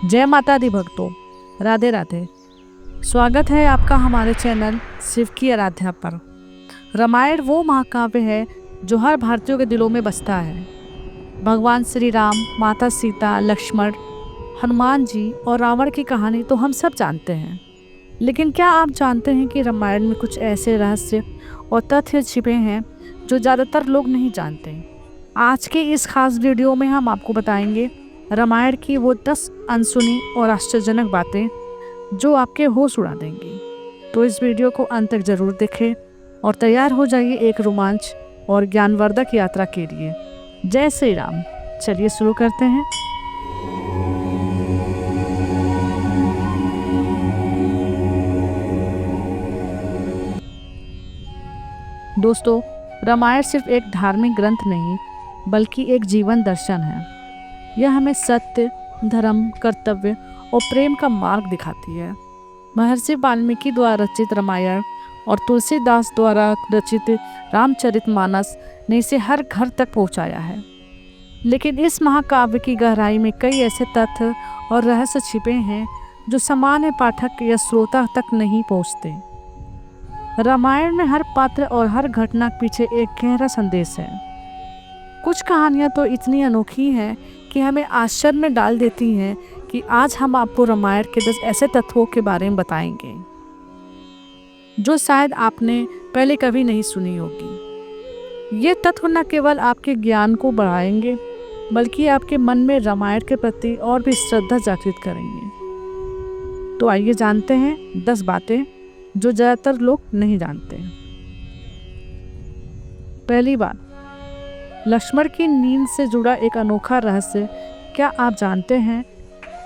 जय माता दी भक्तों, राधे राधे। स्वागत है आपका हमारे चैनल शिव की आराध्या पर। रामायण वो महाकाव्य है जो हर भारतीयों के दिलों में बसता है। भगवान श्री राम, माता सीता, लक्ष्मण, हनुमान जी और रावण की कहानी तो हम सब जानते हैं। लेकिन क्या आप जानते हैं कि रामायण में कुछ ऐसे रहस्य और तथ्य छिपे हैं जो ज़्यादातर लोग नहीं जानते। आज के इस खास वीडियो में हम आपको बताएंगे रामायण की वो 10 अनसुनी और आश्चर्यजनक बातें जो आपके होश उड़ा देंगी। तो इस वीडियो को अंत तक जरूर देखें और तैयार हो जाइए एक रोमांच और ज्ञानवर्धक यात्रा के लिए। जय श्री राम। चलिए शुरू करते हैं। दोस्तों, रामायण सिर्फ एक धार्मिक ग्रंथ नहीं बल्कि एक जीवन दर्शन है। यह हमें सत्य, धर्म, कर्तव्य और प्रेम का मार्ग दिखाती है। महर्षि वाल्मीकि द्वारा रचित रामायण और तुलसीदास द्वारा रचित रामचरितमानस ने इसे हर घर तक पहुंचाया है। लेकिन इस महाकाव्य की गहराई में कई ऐसे तथ्य और रहस्य छिपे हैं जो सामान्य पाठक या श्रोता तक नहीं पहुंचते। रामायण में हर पात्र और हर घटना के पीछे एक गहरा संदेश है। कुछ कहानियां तो इतनी अनोखी हैं कि हमें आश्चर्य में डाल देती हैं कि आज हम आपको रामायण के 10 ऐसे तत्वों के बारे में बताएंगे जो शायद आपने पहले कभी नहीं सुनी होगी। ये तत्व न केवल आपके ज्ञान को बढ़ाएंगे बल्कि आपके मन में रामायण के प्रति और भी श्रद्धा जागृत करेंगे। तो आइए जानते हैं 10 बातें जो ज़्यादातर लोग नहीं जानते। पहली बात, लक्ष्मण की नींद से जुड़ा एक अनोखा रहस्य। क्या आप जानते हैं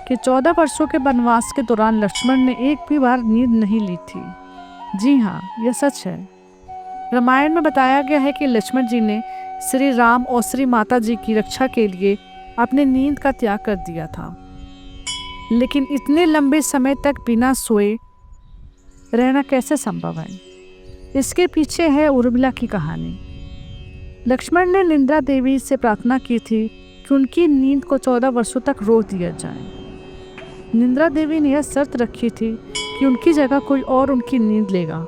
कि 14 वर्षों के वनवास के दौरान लक्ष्मण ने एक भी बार नींद नहीं ली थी? जी हाँ, यह सच है। रामायण में बताया गया है कि लक्ष्मण जी ने श्री राम और श्री माता जी की रक्षा के लिए अपनी नींद का त्याग कर दिया था। लेकिन इतने लंबे समय तक बिना सोए रहना कैसे संभव है? इसके पीछे है उर्मिला की कहानी। लक्ष्मण ने निंद्रा देवी से प्रार्थना की थी कि उनकी नींद को 14 वर्षों तक रोक दिया जाए। निंद्रा देवी ने यह शर्त रखी थी कि उनकी जगह कोई और उनकी नींद लेगा।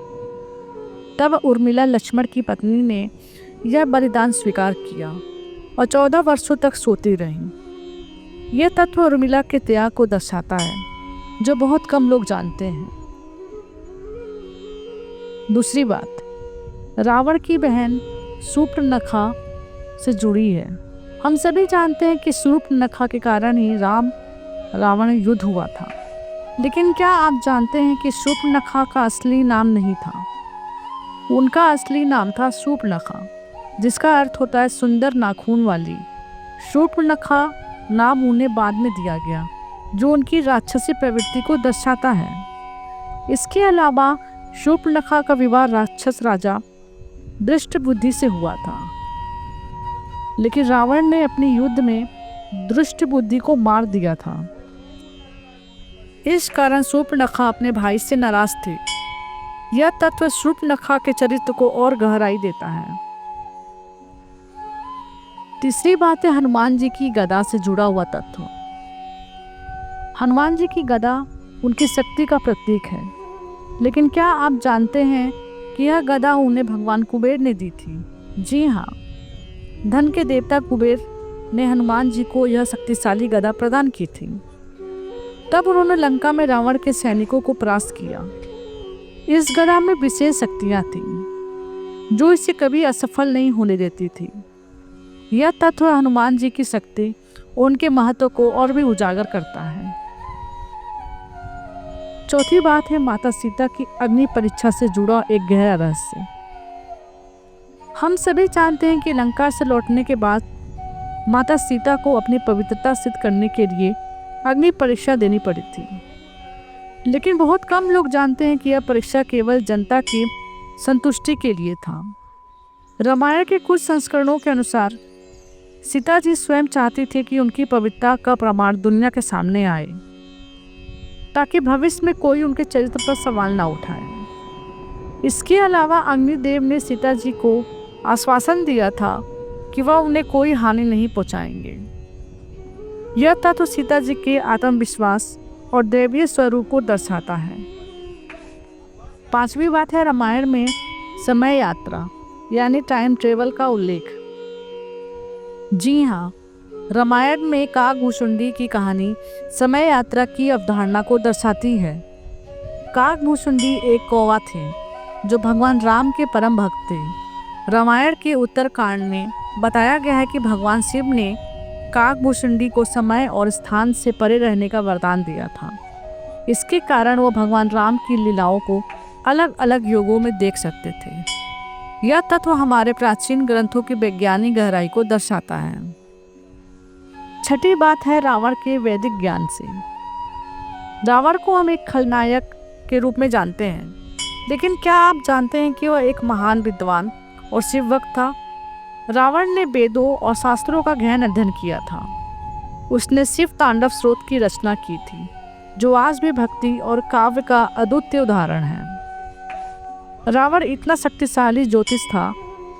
तब उर्मिला, लक्ष्मण की पत्नी, ने यह बलिदान स्वीकार किया और 14 वर्षों तक सोती रहीं। यह तत्व उर्मिला के त्याग को दर्शाता है जो बहुत कम लोग जानते हैं। दूसरी बात, रावण की बहन शूर्पणखा से जुड़ी है। हम सभी जानते हैं कि शूर्पणखा के कारण ही रावण युद्ध हुआ था। लेकिन क्या आप जानते हैं कि शूर्पणखा का असली नाम नहीं था? उनका असली नाम था शूर्पणखा, जिसका अर्थ होता है सुंदर नाखून वाली। शूर्पणखा नाम उन्हें बाद में दिया गया, जो उनकी राक्षसी प्रवृत्ति को दर्शाता है। इसके अलावा शूर्पणखा का विवाह राक्षस राजा दृष्टबुद्धि से हुआ था। लेकिन रावण ने अपनी युद्ध में दृष्टबुद्धि को मार दिया था। इस कारण शूर्पणखा अपने भाई से नाराज थे। यह तत्व शूर्पणखा के चरित्र को और गहराई देता है। तीसरी बात है हनुमान जी की गदा से जुड़ा हुआ तत्व। हनुमान जी की गदा उनकी शक्ति का प्रतीक है। लेकिन क्या आप जानते हैं कि यह गदा उन्हें भगवान कुबेर ने दी थी? जी हाँ, धन के देवता कुबेर ने हनुमान जी को यह शक्तिशाली गदा प्रदान की थी। तब उन्होंने लंका में रावण के सैनिकों को परास्त किया। इस गदा में विशेष शक्तियाँ थीं जो इसे कभी असफल नहीं होने देती थी। यह तत्व हनुमान जी की शक्ति और उनके महत्व को और भी उजागर करता है। चौथी बात है माता सीता की अग्नि परीक्षा से जुड़ा एक गहरा रहस्य। हम सभी जानते हैं कि लंका से लौटने के बाद माता सीता को अपनी पवित्रता सिद्ध करने के लिए अग्नि परीक्षा देनी पड़ी थी। लेकिन बहुत कम लोग जानते हैं कि यह परीक्षा केवल जनता की संतुष्टि के लिए था। रामायण के कुछ संस्करणों के अनुसार सीता जी स्वयं चाहती थी कि उनकी पवित्रता का प्रमाण दुनिया के सामने आए, ताकि भविष्य में कोई उनके चरित्र पर सवाल ना उठाए। इसके अलावा अग्निदेव ने सीता जी को आश्वासन दिया था कि वह उन्हें कोई हानि नहीं पहुंचाएंगे। यह तत्व सीता जी के आत्मविश्वास और दैवीय स्वरूप को दर्शाता है। पांचवी बात है रामायण में समय यात्रा यानी टाइम ट्रेवल का उल्लेख। जी हाँ, रामायण में काकभूषुंडी की कहानी समय यात्रा की अवधारणा को दर्शाती है। काकभूषुंडी एक कौवा थे जो भगवान राम के परम भक्त थे। रामायण के उत्तरकांड में बताया गया है कि भगवान शिव ने काकभूषुंडी को समय और स्थान से परे रहने का वरदान दिया था। इसके कारण वो भगवान राम की लीलाओं को अलग अलग युगों में देख सकते थे। यह तत्व हमारे प्राचीन ग्रंथों की वैज्ञानिक गहराई को दर्शाता है। छठी बात है रावण के वैदिक ज्ञान से। रावण को हम एक खलनायक के रूप में जानते हैं, लेकिन क्या आप जानते हैं कि वह एक महान विद्वान और शिवभक्त था। रावण ने वेदों और शास्त्रों का गहन अध्ययन किया था। उसने शिव तांडव स्रोत की रचना की थी, जो आज भी भक्ति और काव्य का अद्वितीय उदाहरण है। रावण इतना शक्तिशाली ज्योतिष था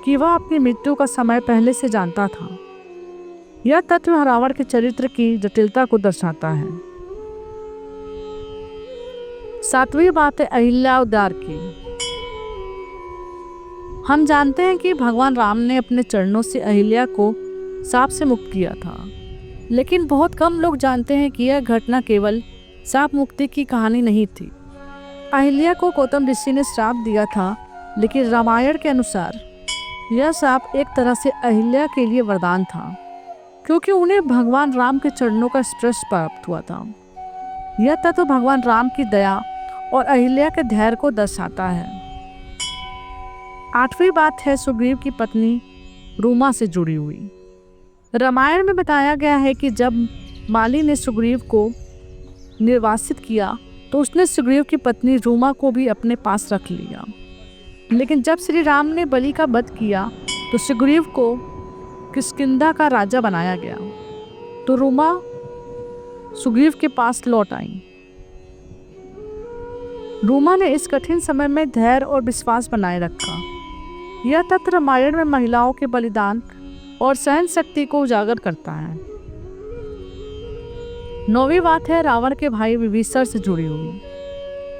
कि वह अपनी मृत्यु का समय पहले से जानता था। यह तत्व रावण के चरित्र की जटिलता को दर्शाता है। सातवीं बात है अहिल्या उद्धार की। हम जानते हैं कि भगवान राम ने अपने चरणों से अहिल्या को सांप से मुक्त किया था, लेकिन बहुत कम लोग जानते हैं कि यह घटना केवल सांप मुक्ति की कहानी नहीं थी। अहिल्या को गौतम ऋषि ने श्राप दिया था, लेकिन रामायण के अनुसार यह श्राप एक तरह से अहिल्या के लिए वरदान था, क्योंकि उन्हें भगवान राम के चरणों का स्पर्श प्राप्त हुआ था। यह तत्व भगवान राम की दया और अहिल्या के धैर्य को दर्शाता है। आठवीं बात है सुग्रीव की पत्नी रूमा से जुड़ी हुई। रामायण में बताया गया है कि जब माली ने सुग्रीव को निर्वासित किया तो उसने सुग्रीव की पत्नी रूमा को भी अपने पास रख लिया। लेकिन जब श्री राम ने बलि का वध किया तो सुग्रीव को किष्किंधा का राजा बनाया गया, तो रूमा सुग्रीव के पास लौट आई। रूमा ने इस कठिन समय में धैर्य और विश्वास बनाए रखा। यह तथ्य रामायण में महिलाओं के बलिदान और सहन शक्ति को उजागर करता है। नौवीं बात है रावण के भाई विभीषण से जुड़ी हुई।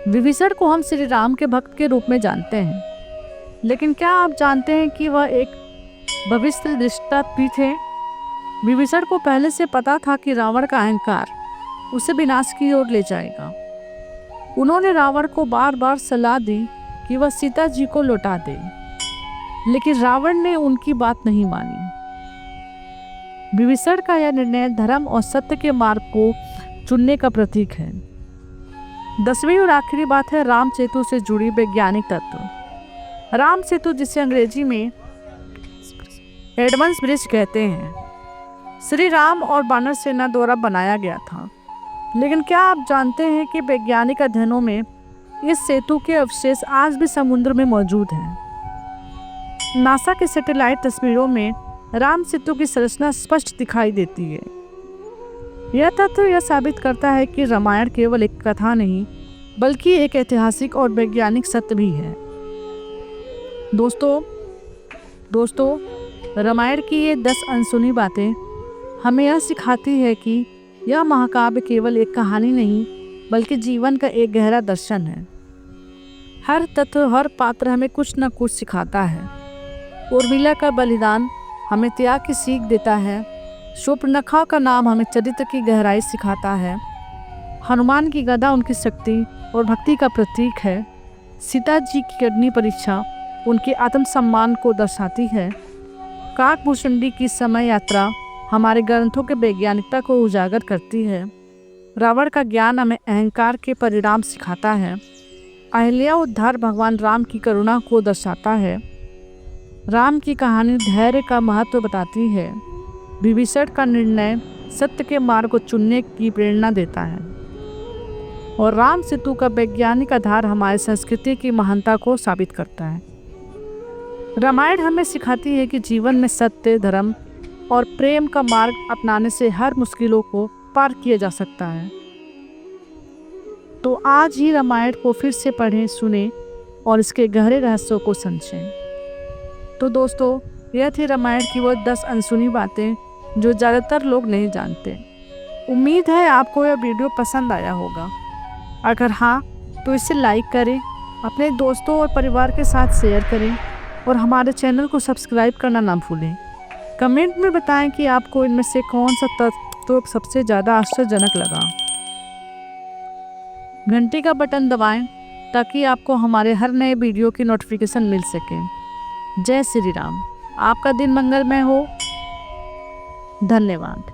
विभीषण को हम श्री राम के भक्त के रूप में जानते हैं, लेकिन क्या आप जानते हैं कि वह एक भविष्यद्रष्टा भी थे। विभीषण को पहले से पता था कि रावण का अहंकार उसे विनाश की ओर ले जाएगा। उन्होंने रावण को बार बार सलाह दी कि वह सीता जी को लौटा दे, लेकिन रावण ने उनकी बात नहीं मानी। विभीषण का यह निर्णय धर्म और सत्य के मार्ग को चुनने का प्रतीक है। 10वीं और आखिरी बात है राम सेतु से जुड़ी वैज्ञानिक तत्व। राम सेतु, जिसे अंग्रेजी में एडमंड्स ब्रिज कहते हैं, श्री राम और वानर सेना द्वारा बनाया गया था। लेकिन क्या आप जानते हैं कि वैज्ञानिक अध्ययनों में इस सेतु के अवशेष आज भी समुद्र में मौजूद हैं। नासा के सैटेलाइट तस्वीरों में राम सेतु की संरचना स्पष्ट दिखाई देती है। यह तथ्य यह साबित करता है कि रामायण केवल एक कथा नहीं, बल्कि एक ऐतिहासिक और वैज्ञानिक सत्य भी है। दोस्तों, रामायण की ये 10 अनसुनी बातें हमें यह सिखाती है कि यह महाकाव्य केवल एक कहानी नहीं, बल्कि जीवन का एक गहरा दर्शन है। हर तत्व, हर पात्र हमें कुछ न कुछ सिखाता है। उर्मिला का बलिदान हमें त्याग की सीख देता है। शूर्पणखा का नाम हमें चरित्र की गहराई सिखाता है। हनुमान की गदा उनकी शक्ति और भक्ति का प्रतीक है। सीता जी की अग्नि परीक्षा उनके आत्मसम्मान को दर्शाती है। काकभूषुंडी की समय यात्रा हमारे ग्रंथों के वैज्ञानिकता को उजागर करती है। रावण का ज्ञान हमें अहंकार के परिणाम सिखाता है। अहिल्या उद्धार भगवान राम की करुणा को दर्शाता है। राम की कहानी धैर्य का महत्व बताती है। विभीषण का निर्णय सत्य के मार्ग को चुनने की प्रेरणा देता है। और राम सेतु का वैज्ञानिक आधार हमारी संस्कृति की महानता को साबित करता है। रामायण हमें सिखाती है कि जीवन में सत्य, धर्म और प्रेम का मार्ग अपनाने से हर मुश्किलों को पार किया जा सकता है। तो आज ही रामायण को फिर से पढ़ें, सुनें और इसके गहरे रहस्यों को समझें। तो दोस्तों, यह थी रामायण की वो 10 अनसुनी बातें जो ज़्यादातर लोग नहीं जानते। उम्मीद है आपको यह वीडियो पसंद आया होगा। अगर हाँ तो इसे लाइक करें, अपने दोस्तों और परिवार के साथ शेयर करें और हमारे चैनल को सब्सक्राइब करना ना भूलें। कमेंट में बताएं कि आपको इनमें से कौन सा तत्व सबसे ज़्यादा आश्चर्यजनक लगा। घंटी का बटन दबाएं ताकि आपको हमारे हर नए वीडियो की नोटिफिकेशन मिल सके। जय श्री राम। आपका दिन मंगलमय हो। धन्यवाद।